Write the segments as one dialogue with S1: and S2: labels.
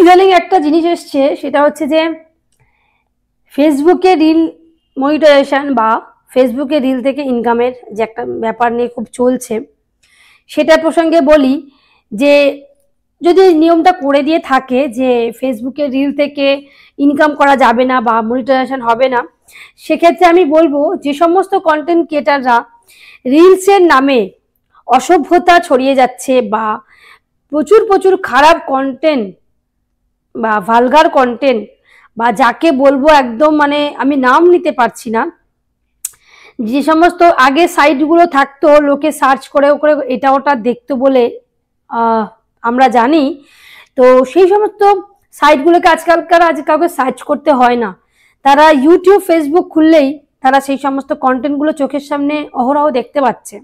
S1: ইদানিং একটা জিনিস এসছে, সেটা হচ্ছে যে ফেসবুকে রিল মনিটাইজেশন বা ফেসবুকে রিল থেকে ইনকামের যে একটা ব্যাপার নিয়ে খুব চলছে, সেটা প্রসঙ্গে বলি যে যদি নিয়মটা করে দিয়ে থাকে যে ফেসবুকে রিল থেকে ইনকাম করা যাবে না বা মনিটাইজেশন হবে না, সেক্ষেত্রে আমি বলবো যে সমস্ত কন্টেন্ট ক্রিয়েটাররা রিলসের নামে অসভ্যতা ছড়িয়ে যাচ্ছে বা প্রচুর প্রচুর খারাপ কন্টেন্ট বা ভালগার কন্টেন্ট, বা যাকে বলবো একদম মানে আমি নাম নিতে পারছি না, যে সমস্ত আগে সাইটগুলো থাকতো লোকে সার্চ করে করে এটা ওটা দেখতো বলে আমরা জানি, তো সেই সমস্ত সাইটগুলোকে আজকালকার কাউকে সার্চ করতে হয় না, তারা ইউটিউব ফেসবুক খুললেই তারা সেই সমস্ত কন্টেন্টগুলো চোখের সামনে অহরহ দেখতে পাচ্ছে।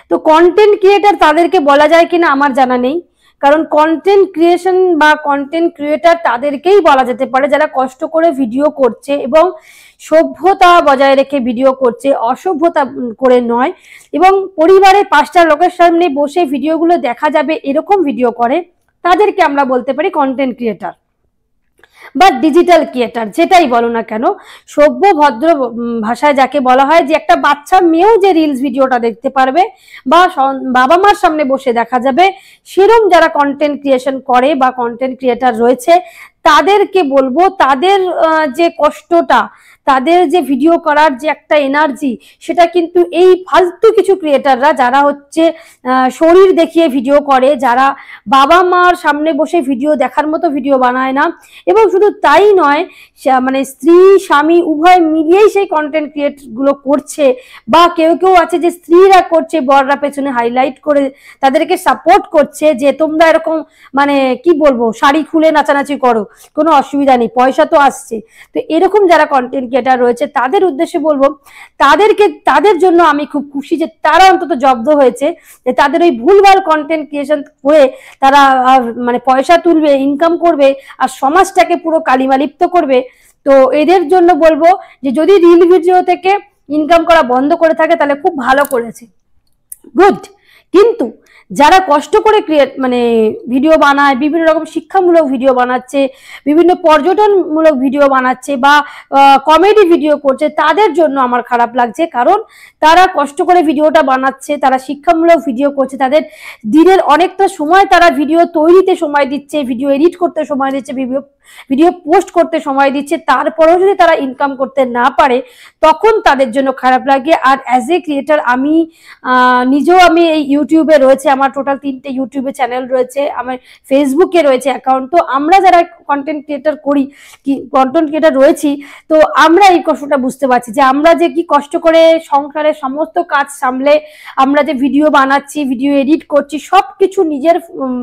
S1: তো কন্টেন্ট ক্রিয়েটার তাদেরকে বলা যায় কিনা আমার জানা নেই, কারণ কন্টেন্ট ক্রিয়েশন বা কন্টেন্ট ক্রিয়েটার তাদেরকেই বলা যেতে পারে যারা কষ্ট করে ভিডিও করছে এবং সভ্যতা বজায় রেখে ভিডিও করছে, অসভ্যতা করে নয়, এবং পরিবারের 5টা লোকের সামনে বসে ভিডিওগুলো দেখা যাবে এরকম ভিডিও করে, তাদেরকে আমরা বলতে পারি কন্টেন্ট ক্রিয়েটার বা ডিজিটাল ক্রিয়েটার, যেটাই বলো না কেন। সভ্য ভদ্র ভাষায় যাকে বলা হয়, যে একটা বাচ্চা মেয়েও যে রিলস ভিডিওটা দেখতে পারবে বা বাবা মার সামনে বসে দেখা যাবে, সেরকম যারা কন্টেন্ট ক্রিয়েশন করে বা কন্টেন্ট ক্রিয়েটার রয়েছে, তাদেরকে বলবো তাদের যে কষ্টটা, তাদের যে ভিডিও করার যে একটা এনার্জি, সেটা কিন্তু এই ফালতু কিছু ক্রিয়েটাররা যারা হচ্ছে শরীর দেখিয়ে ভিডিও করে, যারা বাবা মার সামনে বসে ভিডিও দেখার মতো ভিডিও বানায় না, এবং শুধু তাই নয়, মানে স্ত্রী স্বামী উভয় মিলিয়েই সেই কন্টেন্ট ক্রিয়েট গুলো করছে, বা কেউ কেউ আছে যে স্ত্রীরা করছে, বররা পেছনে হাইলাইট করে তাদেরকে সাপোর্ট করছে যে তোমরা এরকম মানে কি বলবো শাড়ি খুলে নাচানাচি করো, কোনো অসুবিধা নেই, পয়সা তো আসছে। তো এরকম যারা কন্টেন্ট ক্রিয়েটার রয়েছে তাদের উদ্দেশ্যে বলবো, তাদের জন্য আমি খুব খুশি যে তারা অন্তত জব্দ হয়েছে, যে তাদের ওই ভুলভাল কন্টেন্ট ক্রিয়েশন করে তারা মানে পয়সা তুলবে, ইনকাম করবে, আর সমাজটাকে পুরো কালিমালিপ্ত করবে। তো এদের জন্য বলবো যে যদি রিল ভিডিও থেকে ইনকাম করা বন্ধ করে থাকে তাহলে খুব ভালো করেছে, গুড। কিন্তু যারা কষ্ট করে মানে ভিডিও বানায়, বিভিন্ন রকম শিক্ষামূলক ভিডিও বানাচ্ছে, বিভিন্ন পর্যটনমূলক ভিডিও বানাচ্ছে বা কমেডি ভিডিও করছে, তাদের জন্য আমার খারাপ লাগছে, কারণ তারা কষ্ট করে ভিডিওটা বানাচ্ছে, তারা শিক্ষামূলক ভিডিও করছে, তাদের দিনের অনেকটা সময় তারা ভিডিও তৈরিতে সময় দিচ্ছে, ভিডিও এডিট করতে সময় দিচ্ছে, ভিডিও পোস্ট করতে সময় দিচ্ছে, তারপরেও যদি তারা ইনকাম করতে না পারে তখন তাদের জন্য খারাপ লাগে। আর অ্যাজ এ ক্রিয়েটার আমি নিজেও আমি এই ইউটিউবে রয়েছে, আমার টোটাল 3টে ইউটিউবে চ্যানেল রয়েছে, আমার ফেসবুকে রয়েছে অ্যাকাউন্ট। তো আমরা যারা কন্টেন্ট ক্রিয়েটার করি, কন্টেন্ট ক্রিয়েটার রয়েছি, তো আমরা এই কষ্টটা বুঝতে পারছি যে আমরা যে কি কষ্ট করে সংসারের সমস্ত কাজ সামলে আমরা যে ভিডিও বানাচ্ছি, ভিডিও এডিট করছি, সবকিছু নিজের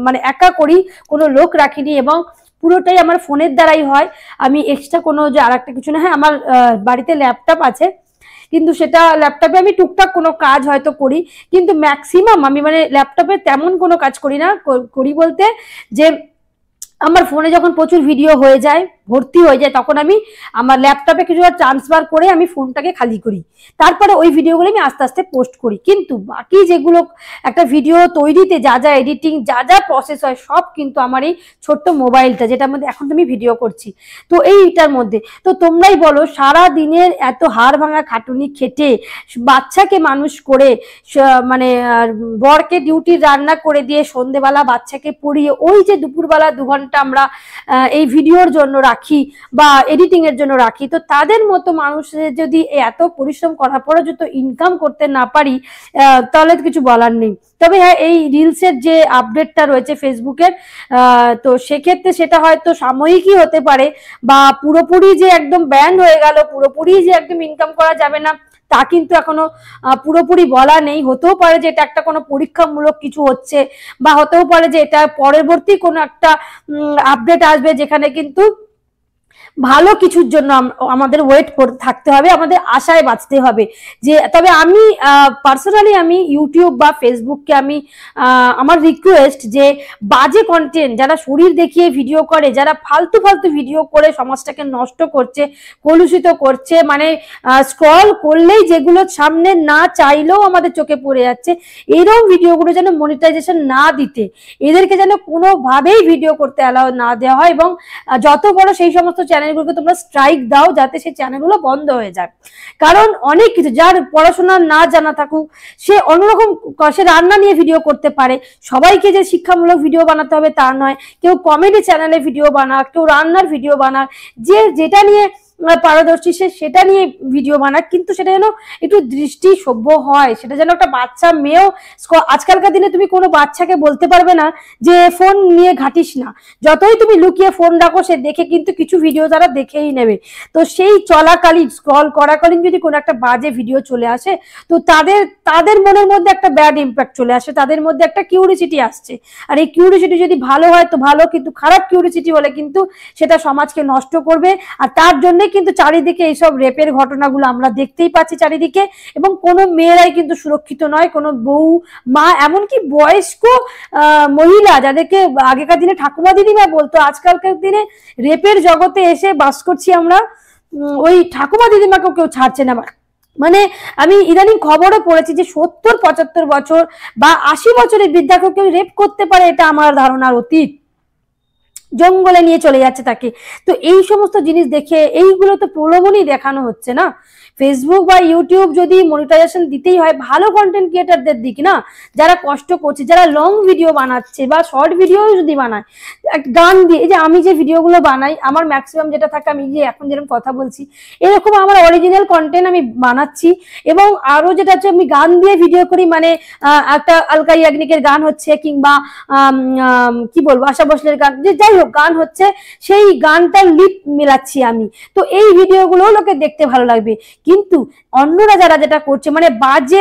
S1: মানে একা করি, কোনো লোক রাখিনি, এবং পুরোটাই আমার ফোনের দ্বারাই হয়। আমি এক্সট্রা কোনো যে আর একটা কিছু না, হ্যাঁ আমার বাড়িতে ল্যাপটপ আছে, কিন্তু সেটা ল্যাপটপে আমি টুকটাক কোনো কাজ হয়তো করি, কিন্তু ম্যাক্সিমাম আমি মানে ল্যাপটপে তেমন কোনো কাজ করি না। করি বলতে যে আমার ফোনে যখন প্রচুর ভিডিও হয়ে যায়, ভর্তি হয়ে যায়, তখন আমি আমার ল্যাপটপে কিছু ট্রান্সফার করে আমি ফোনটাকে খালি করি, তারপরে ওই ভিডিওগুলো আমি আস্তে আস্তে পোস্ট করি। কিন্তু বাকি যেগুলো একটা ভিডিও তৈরিতে যা যা এডিটিং যা যা প্রসেস হয়, সব কিন্তু আমার এই ছোট্ট মোবাইলটা, যেটার মধ্যে এখন তুমি ভিডিও করছি, তো এইটার মধ্যে। তো তোমরাই বলো, সারা দিনের এত হাড় ভাঙা খাটুনি খেটে বাচ্চাকে মানুষ করে, মানে বরকে ডিউটি রান্না করে দিয়ে সন্ধেবেলা বাচ্চাকে পড়িয়ে, ওই যে দুপুরবেলা 2 ঘন্টা আমরা এই ভিডিওর জন্য রাখি বা এডিটিং এর জন্য রাখি, তো তাদের মতো মানুষের যদি এত পরিশ্রম করার পরে যদি ইনকাম করতে না পারি, তাহলে কিছু বলার নেই। তবে হ্যাঁ, এই রিলসের যে আপডেটটা রয়েছে ফেসবুকের, তো সেক্ষেত্রে সেটা হয়তো সাময়িকই হতে পারে, বা পুরোপুরি যে একদম ব্যান হয়ে গেল, পুরোপুরি যে একদম ইনকাম করা যাবে না, তা কিন্তু এখনো পুরোপুরি বলা নেই। হতেও পারে যে এটা একটা কোনো পরীক্ষামূলক কিছু হচ্ছে, বা হতেও পারে যে এটা পরবর্তী কোনো একটা আপডেট আসবে যেখানে কিন্তু ভালো কিছুর জন্য আমাদের ওয়েট করতে থাকতে হবে, আমাদের আশায় বাঁচতে হবে। যে তবে আমি পার্সোনালি আমি ইউটিউব বা ফেসবুককে আমি আমার রিকোয়েস্ট যে বাজে কন্টেন্ট যারা শরীর দেখিয়ে ভিডিও করে, যারা ফালতু ফালতু ভিডিও করে সমাজটাকে নষ্ট করছে, কলুষিত করছে, মানে স্ক্রল করলেই যেগুলো সামনে না চাইলেও আমাদের চোখে পড়ে যাচ্ছে, এরকম ভিডিওগুলো যেন মনিটাইজেশন না দিতে, এদেরকে যেন কোনোভাবেই ভিডিও করতে অ্যালাউ না দেওয়া হয়, এবং যত বড় সেই সমস্ত চ্যানেলগুলোকে তোমরা স্ট্রাইক দাও যাতে সেই চ্যানেলগুলো বন্ধ হয়ে যায়। কারণ অনেক কিছু, যার পড়াশোনা না জানা থাকুক সে অন্যরকম, সে রান্না নিয়ে ভিডিও করতে পারে, সবাইকে যে শিক্ষামূলক ভিডিও বানাতে হবে তা নয়, কেউ কমেডি চ্যানেলে ভিডিও বানাক, কেউ রান্নার ভিডিও বানাক, যে যেটা নিয়ে পারদর্শী সে সেটা নিয়ে ভিডিও বানাক, কিন্তু সেটা যেন একটু দৃষ্টি সভ্য হয়, সেটা যেন একটা বাচ্চা মেয়েও, আজকালকার দিনে তুমি কোনো বাচ্চাকে বলতে পারবে না যে ফোন নিয়ে ঘাটিস না, যতই তুমি লুকিয়ে ফোন রাখো সে দেখে কিন্তু কিছু ভিডিও তারা দেখেই নেবে। তো সেই চলাকালীন স্ক্রল করাকালীন যদি কোনো একটা বাজে ভিডিও চলে আসে, তো তাদের মনের মধ্যে একটা ব্যাড ইম্প্যাক্ট চলে আসে, তাদের মধ্যে একটা কিউরিসিটি আসছে, আর এই কিউরিসিটি যদি ভালো হয় তো ভালো, কিন্তু খারাপ কিউরিসিটি হলে কিন্তু সেটা সমাজকে নষ্ট করবে। আর তার জন্য কিন্তু চারিদিকে এইসব রেপের ঘটনাগুলো আমরা দেখতেই পাচ্ছি চারিদিকে, এবং কোনো মেয়েরাই কিন্তু সুরক্ষিত নয়, কোনো বউ, মা, এমনকি বয়স্ক মহিলা যাদেরকে আগেকার দিনে ঠাকুমা দিদিমা বলতো, আজকালকার দিনে রেপের জগতে এসে বাস করছি আমরা, ওই ঠাকুমা দিদিমাকেও কেউ ছাড়ছে না। মানে আমি ইদানিং খবরও পড়েছি যে 70-75 বছর বা 80 বছরের বৃদ্ধাকে কেউ রেপ করতে পারে, এটা আমার ধারণার অতীত, জঙ্গলে নিয়ে চলে যাচ্ছে তাকে। তো এই সমস্ত জিনিস দেখে এইগুলো তো প্রলোভনই দেখানো হচ্ছে না। ফেসবুক বা ইউটিউব যদি মনিটাইজেশন দিতেই হয় ভালো কন্টেন্ট ক্রিয়েটারদের দিক না, যারা কষ্ট করছে, যারা লং ভিডিও বানাচ্ছে বা শর্ট ভিডিও যদি বানায় গান দিয়ে, এই যে আমি যে ভিডিওগুলো বানাই আমার ম্যাক্সিমাম যেটা থাকে, আমি যে এখন যেরকম কথা বলছি এরকম আমার অরিজিনাল কন্টেন্ট আমি বানাচ্ছি, এবং আরো যেটা হচ্ছে আমি গান দিয়ে ভিডিও করি, মানে একটা আলকা ইয়াগনিকের গান হচ্ছে, কিংবা কি বলবো আশা ভোসলের গান, যে যাই হোক গান হচ্ছে, সেই গানটার লিপ মেলাচ্ছি আমি, তো এই ভিডিওগুলো লোকে দেখতে ভালো লাগবে। কিন্তু অন্যরা যারা যেটা করছে, মানে বাজে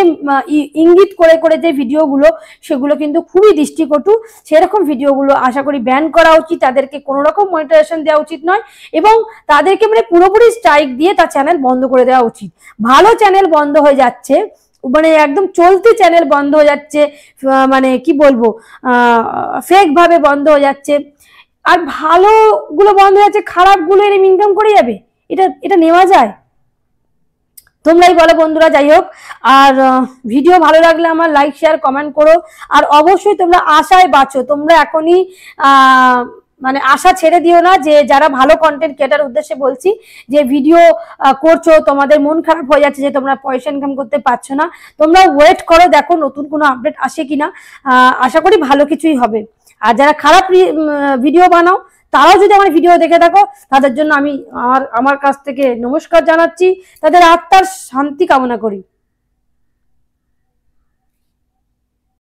S1: ইঙ্গিত করে করে যে ভিডিওগুলো, সেগুলো কিন্তু খুবই দৃষ্টিকটু। সেরকম ভিডিওগুলো আশা করি ব্যান করা উচিত, তাদেরকে কোনো রকম মনিটাইজেশন দেওয়া উচিত নয়, এবং তাদেরকে মানে পুরোপুরি স্ট্রাইক দিয়ে তার চ্যানেল বন্ধ করে দেওয়া উচিত। ভালো চ্যানেল বন্ধ হয়ে যাচ্ছে, মানে একদম চলতি চ্যানেল বন্ধ হয়ে যাচ্ছে, মানে কি বলবো ফেক ভাবে বন্ধ হয়ে যাচ্ছে, আর ভালো গুলো বন্ধ হয়ে যাচ্ছে, খারাপ গুলো এর ইনকাম করে যাবে, এটা নেওয়া যায়? তোমরাই বলো বন্ধুরা। যাই হোক, আর ভিডিও ভালো লাগলে আমার লাইক শেয়ার কমেন্ট করো, আর অবশ্যই তোমরা আশায় বাঁচো, তোমরা এখনই মানে আশা ছেড়ে দিও না। যে যারা ভালো কন্টেন্ট ক্রিয়েটার উদ্দেশ্যে বলছি, যে ভিডিও করছো তোমাদের মন খারাপ হয়ে যাচ্ছে যে তোমরা পয়সা ইনকাম করতে পারছো না, তোমরা ওয়েট করো, দেখো নতুন কোনো আপডেট আসে কিনা, আশা করি ভালো কিছুই হবে। আর যারা খারাপ ভিডিও বানাও তারাও যদি আমার ভিডিও দেখে থাকো, তাদের জন্য আমি আমার কাছ থেকে নমস্কার জানাচ্ছি, তাদের আত্মার শান্তি কামনা করি।